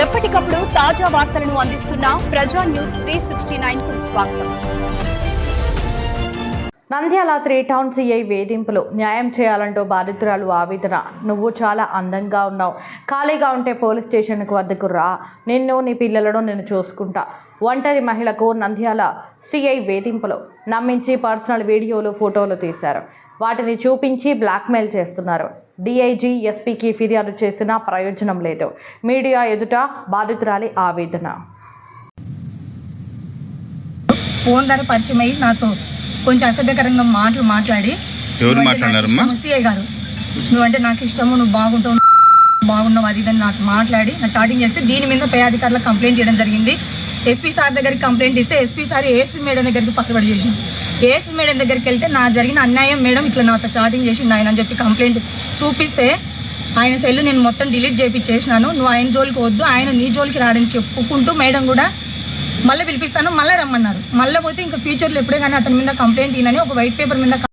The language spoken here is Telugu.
ఎప్పటికప్పుడు తాజా వార్తలను అందిస్తున్న ప్రజా న్యూస్ 369 కు స్వాగతం. నంద్యాల 3 టౌన్ సిఐ వేధింపులు. న్యాయం చేయాలంటూ బాధితురాలు ఆవేదన. నువ్వు చాలా అందంగా ఉన్నావు, ఖాళీగా ఉంటే పోలీస్ స్టేషన్కు వద్దకు రా, నిన్ను నీ పిల్లలను నేను చూసుకుంటా. ఒంటరి మహిళకు నంద్యాల సిఐ వేధింపులు. నమ్మించి పర్సనల్ వీడియోలు, ఫోటోలు తీశారు. వాటిని చూపించి బ్లాక్మెయిల్ చేస్తున్నారు. డిఐజీ ఎస్పీకి ఫిర్యాదు చేసినా ప్రయోజనం లేదు. మీడియా ఎదుట బాధితురాలి ఆవేదన. ఫోన్ ద్వారా పరిచయం అయ్యి నాతో కొంచెం అసభ్యకరంగా మాట్లాడి సిఐ గారు నువ్వంటే నాకు ఇష్టము, నువ్వు బాగున్నావు అది ఇదని నాకు మాట్లాడి నా చాటింగ్ చేస్తే దీని మీద పై అధికారులకు కంప్లైంట్ చేయడం జరిగింది. ఎస్పీ సార్ దగ్గరికి కంప్లైంట్ ఇస్తే ఎస్పీ సార్ ఏఎస్పీ మేడం దగ్గరికి ఫార్వర్డ్ చేసింది. ఏఎస్పీ మేడం దగ్గరికి వెళ్తే నా జరిగిన అన్యాయం మేడం ఇట్లా నాతో చాటింగ్ చేసిండు ఆయన అని చెప్పి కంప్లైంట్ చూపిస్తే ఆయన సెల్ నేను మొత్తం డిలీట్ చేయించేసినాను, నువ్వు ఆయన జోలికి వద్దు, ఆయన నీ జోలికి రాడని చెప్పుకుంటూ మేడం కూడా మళ్ళీ పిలిపిస్తాను, మళ్ళీ రమ్మన్నారు. మళ్ళీ పోతే ఇంకా ఫ్యూచర్లో ఎప్పుడే కానీ అతని మీద కంప్లైంట్ ఈయనని ఒక వైట్ పేపర్ మీద